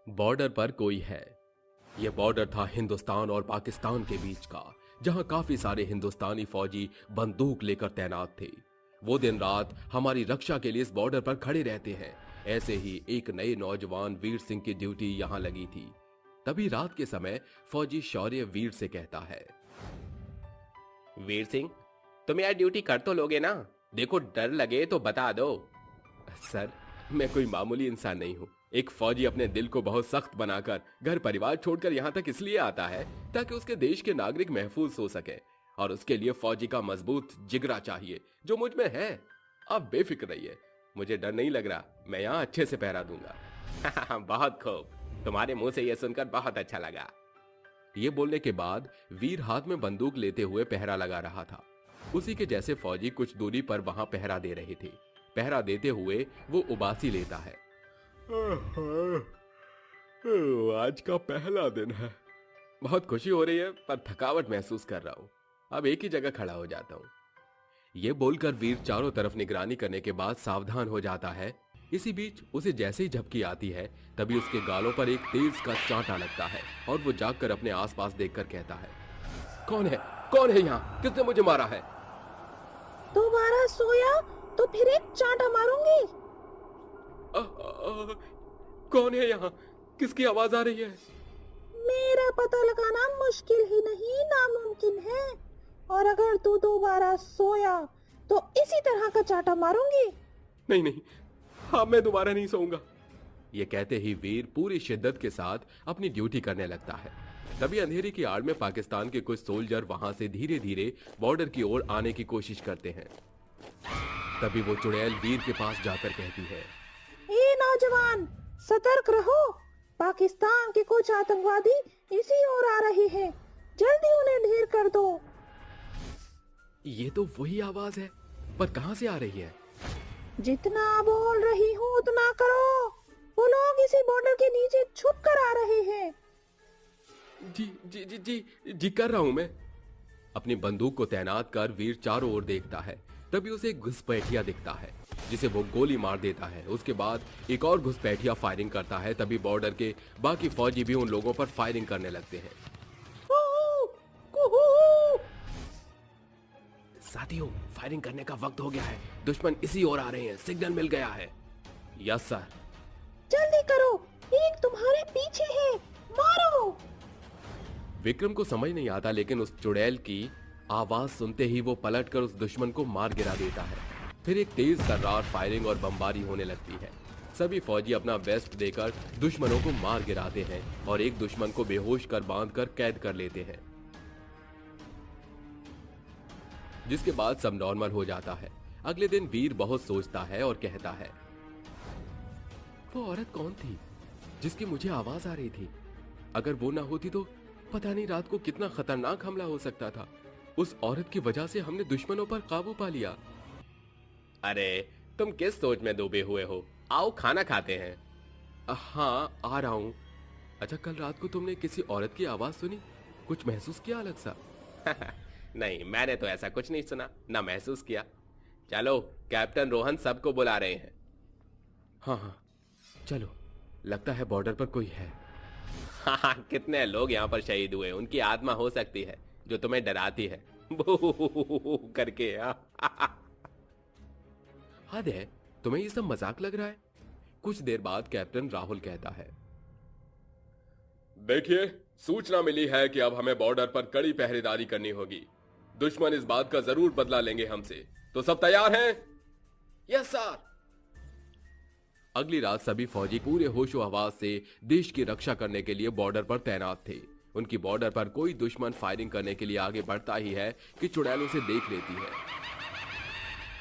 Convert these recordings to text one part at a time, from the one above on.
Border पर कोई है। यह बॉर्डर था हिंदुस्तान और पाकिस्तान के बीच का, जहां काफी सारे हिंदुस्तानी फौजी बंदूक लेकर तैनात थे। वो दिन रात हमारी रक्षा के लिए इस बॉर्डर पर खड़े रहते हैं। ऐसे ही एक नए नौजवान वीर सिंह की ड्यूटी यहां लगी थी। तभी रात के समय फौजी शौर्य वीर से कहता है, वीर सिंह, तुम यार ड्यूटी कर तो लोगे ना? देखो, डर लगे तो बता दो। सर, मैं कोई मामूली इंसान नहीं हूँ। एक फौजी अपने दिल को बहुत सख्त बनाकर घर परिवार छोड़कर यहाँ तक इसलिए आता है ताकि उसके देश के नागरिक महफूज हो सके, और उसके लिए फौजी का मजबूत जिगरा चाहिए, जो मुझ में है। आप बेफिक्र रहिए, मुझे डर नहीं लग रहा। मैं यहाँ अच्छे से पहरा दूंगा। बहुत खूब, तुम्हारे मुंह से यह सुनकर बहुत अच्छा लगा। ये बोलने के बाद वीर हाथ में बंदूक लेते हुए पहरा लगा रहा था। उसी के जैसे फौजी कुछ दूरी पर वहां पहरा दे रहे थे। पहरा देते हुए वो उबासी लेता है। आज का पहला दिन है। बहुत खुशी हो रही है, पर थकावट महसूस कर रहा हूं। अब एक ही जगह खड़ा हो जाता हूं। ये बोलकर वीर चारों तरफ निगरानी करने के बाद सावधान हो जाता है। इसी बीच उसे जैसे ही झपकी आती है, तभी उसके गालों पर एक तेज का चांटा लगता है और वो जागकर अपने आसपास देखकर कहता है, कौन है? कौन है यहाँ? किसने मुझे मारा है? दोबारा सोया तो फिर एक चांटा मारूंगी। कौन है यहाँ? किसकी आवाज आ रही है? मेरा पता लगाना मुश्किल ही नहीं, नामुमकिन है। और अगर तू दोबारा सोया तो इसी तरह का चांटा मारूंगी। नहीं नहीं, हाँ, मैं दोबारा नहीं सोऊंगा। ये कहते ही वीर पूरी शिद्दत के साथ अपनी ड्यूटी करने लगता है। तभी अंधेरे की आड़ में पाकिस्तान के कुछ सोल्जर वहां से धीरे धीरे बॉर्डर की ओर आने की कोशिश करते हैं। तभी वो चुड़ैल वीर के पास जाकर कहती है, ए नौजवान, सतर्क रहो। पाकिस्तान के कुछ आतंकवादी इसी ओर आ रहे हैं, जल्दी उन्हें ढेर कर दो। ये तो वही आवाज है, पर कहां से आ रही है? जितना बोल रही हूँ उतना करो। वो लोग इसी बॉर्डर के नीचे छुप कर आ रहे हैं। जी जी जी जी जी, कर रहा हूं मैं। अपनी बंदूक को तैनात कर वीर चारों ओर देखता है। तभी उसे एक घुसपैठिया दिखता है, जिसे वो गोली मार देता है। उसके बाद एक और घुसपैठिया फायरिंग करता है। तभी बॉर्डर के बाकी फौजी भी उन लोगों पर फायरिंग करने लगते हैं। साथियों, फायरिंग करने का वक्त हो गया है। दुश्मन इसी ओर आ रहे हैं, सिग्नल मिल गया है। Yes sir. जल्दी करो, एक तुम्हारे पीछे है, मारो। विक्रम को समझ नहीं आता, लेकिन उस चुड़ैल की आवाज सुनते ही वो पलटकर उस दुश्मन को मार गिरा देता है। फिर एक तेज तर्रार फायरिंग और बमबारी होने लगती है। सभी फौजी अपना बेस्ट देकर दुश्मनों को मार गिराते हैं और एक दुश्मन को बेहोश कर बांधकर कैद कर लेते हैं, जिसके बाद सब नॉर्मल हो जाता है। अगले दिन वीर बहुत सोचता है और कहता है, वो औरत कौन थी जिसकी मुझे आवाज आ रही थी? अगर वो ना होती तो पता नहीं रात को कितना खतरनाक हमला हो सकता था। उस औरत की वजह से हमने दुश्मनों पर काबू पा लिया। अरे, तुम किस सोच में डूबे हुए हो? आओ खाना खाते हैं। हाँ, आ रहा हूं। अच्छा, कल रात को तुमने किसी औरत की आवाज सुनी? कुछ महसूस किया अलग सा? नहीं, मैंने तो ऐसा कुछ नहीं सुना, ना महसूस किया। चलो, कैप्टन रोहन सबको बुला रहे हैं। हाँ हाँ, चलो। लगता है बॉर्डर पर कोई है। हाँ, कितने लोग यहाँ पर शहीद हुए, उनकी आत्मा हो सकती है जो तुम्हें डराती है। बू करके। हद है, तुम्हें ये सब मजाक लग रहा है? कुछ देर बाद कैप्टन राहुल कहता है, देखिए, सूचना मिली है कि अब हमें बॉर्डर पर कड़ी पहरेदारी करनी होगी। दुश्मन इस बात का जरूर बदला लेंगे हमसे। तो सब तैयार हैं? Yes sir. अगली रात सभी फौजी पूरे होशो हवास से देश की रक्षा करने के लिए बॉर्डर पर तैनात थे। उनकी बॉर्डर पर कोई दुश्मन फायरिंग करने के लिए आगे बढ़ता ही है कि चुड़ैल उसे देख लेती है।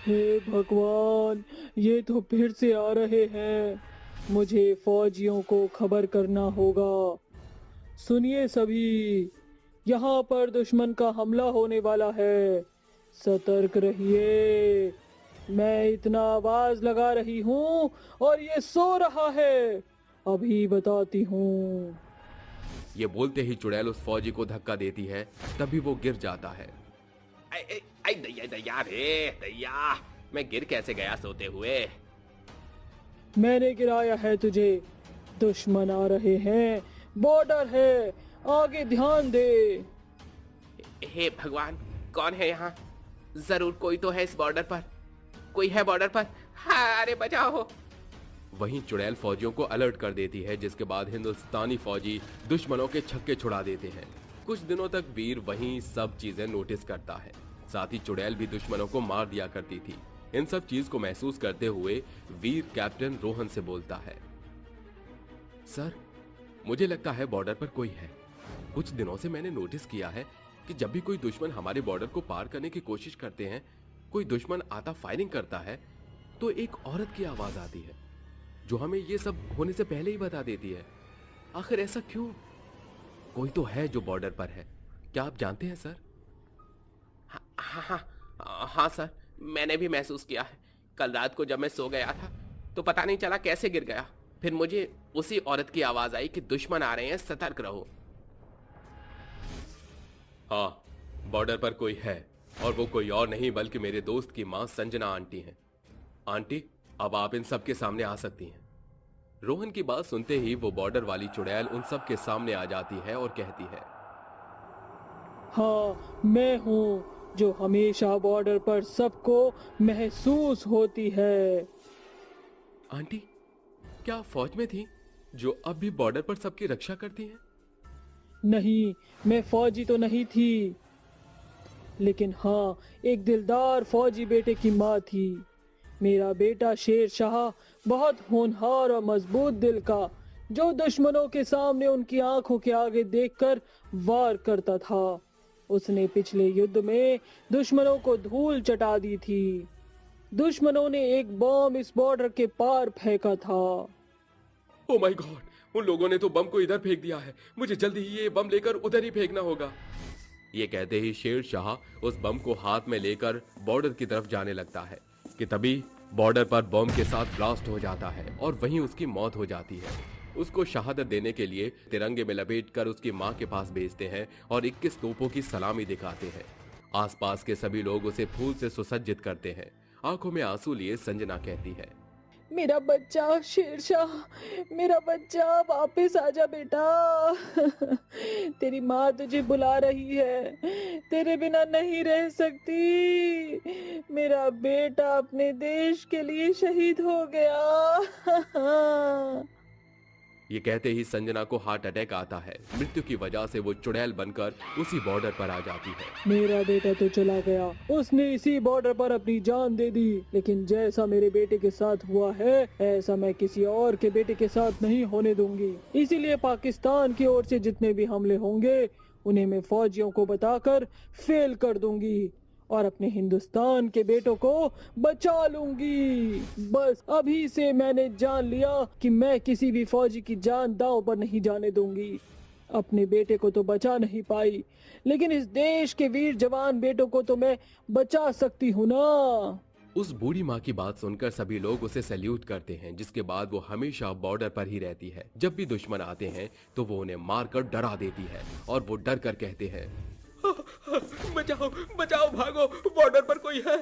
हे भगवान, ये तो फिर से आ रहे हैं। मुझे फौजियों को खबर करना होगा। सुनिए सभी, यहाँ पर दुश्मन का हमला होने वाला है, सतर्क रहिए। मैं इतना आवाज लगा रही हूँ और ये सो रहा है। अभी बताती हूँ। ये बोलते ही चुड़ैल उस फौजी को धक्का देती है। तभी वो गिर जाता है। दैया दैया रे दैया, मैं गिर कैसे गया सोते हुए? मैंने गिराया है तुझे। दुश्मन आ रहे हैं, बॉर्डर है, आगे ध्यान दे। हे भगवान, कौन है यहाँ? जरूर कोई तो है इस बॉर्डर पर, कोई है बॉर्डर पर। हाँ, अरे बचाओ। वहीं चुड़ैल फौजियों को अलर्ट कर देती है, जिसके बाद हिंदुस्तानी फौजी दुश्मनों के छक्के छुड़ा देते हैं। कुछ दिनों तक वीर वहीं सब चीजें नोटिस करता है। साथ ही चुड़ैल भी दुश्मनों को मार दिया करती थी। इन सब चीज को महसूस करते हुए वीर कैप्टन रोहन से बोलता है, सर, मुझे लगता है बॉर्डर पर कोई है। कुछ दिनों से मैंने नोटिस किया है कि जब भी कोई दुश्मन हमारे बॉर्डर को पार करने की कोशिश करते हैं, कोई दुश्मन आता फायरिंग करता है, तो एक औरत की आवाज आती है जो हमें ये सब होने से पहले ही बता देती है। आखिर ऐसा क्यों? कोई तो है जो बॉर्डर पर है। क्या आप जानते हैं सर? हाँ सर, मैंने भी महसूस किया है। कल रात को जब मैं सो गया था तो पता नहीं चला कैसे गिर गया। फिर मुझे उसी औरत की आवाज आई कि दुश्मन आ रहे हैं, सतर्क रहो। हाँ, बॉर्डर पर कोई है, और वो कोई और नहीं बल्कि मेरे दोस्त की मां संजना आंटी हैं। आंटी, अब आप इन सब के सामने आ सकती हैं। रोहन की बात सुनते ही वो बॉर्डर वाली चुड़ैल उन सब के सामने आ जाती है और कहती है, हाँ, मैं हूँ जो हमेशा बॉर्डर पर सबको महसूस होती है। आंटी, क्या आप फौज में थी जो अब भी बॉर्डर पर सबकी रक्षा करती हैं? नहीं, मैं फौजी तो नहीं थी, लेकिन हाँ, एक दिलदार फौजी बेटे की माँ थी। मेरा बेटा शेर शाह बहुत होनहार और मजबूत दिल का, जो दुश्मनों के सामने उनकी आंखों के आगे देखकर वार करता था। उसने पिछले युद्ध में दुश्मनों को धूल चटा दी थी। दुश्मनों ने एक बम इस बॉर्डर के पार फेंका था। ओ माय गॉड, उन लोगों ने तो बम को इधर फेंक दिया है। मुझे जल्दी ही ये बम लेकर उधर ही फेंकना होगा। ये कहते ही शेर शाह उस बम को हाथ में लेकर बॉर्डर की तरफ जाने लगता है कि तभी बॉर्डर पर बम के साथ ब्लास्ट हो जाता है और वहीं उसकी मौत हो जाती है। उसको शहादत देने के लिए तिरंगे में लपेटकर उसकी मां के पास भेजते हैं और 21 तोपों की सलामी दिखाते हैं। आसपास के सभी लोग उसे फूल से सुसज्जित करते हैं। आंखों में आंसू लिए संजना कहती है, मेरा बच्चा शेरशाह, मेरा बच्चा, वापस आजा बेटा। तेरी माँ तुझे बुला रही है, तेरे बिना नहीं रह सकती। मेरा बेटा अपने देश के लिए शहीद हो गया। ये कहते ही संजना को हार्ट अटैक आता है। मृत्यु की वजह से वो चुड़ैल बनकर उसी बॉर्डर पर आ जाती है। मेरा बेटा तो चला गया, उसने इसी बॉर्डर पर अपनी जान दे दी, लेकिन जैसा मेरे बेटे के साथ हुआ है, ऐसा मैं किसी और के बेटे के साथ नहीं होने दूंगी। इसीलिए पाकिस्तान की ओर से जितने भी हमले होंगे, उन्हें मैं फौजियों को बताकर फेल कर दूंगी और अपने हिंदुस्तान के बेटों को बचा लूंगी। बस अभी से मैंने जान लिया कि मैं किसी भी फौजी की जान दांव पर नहीं जाने दूंगी। अपने बेटे को तो बचा नहीं पाई, लेकिन इस देश के वीर जवान बेटों को तो मैं बचा सकती हूँ ना। उस बूढ़ी माँ की बात सुनकर सभी लोग उसे सैल्यूट करते हैं, जिसके बाद वो हमेशा बॉर्डर पर ही रहती है। जब भी दुश्मन आते हैं तो वो उन्हें मारकर डरा देती है और वो डर कर कहते हैं, बचाओ बचाओ, भागो, बॉर्डर पर कोई है।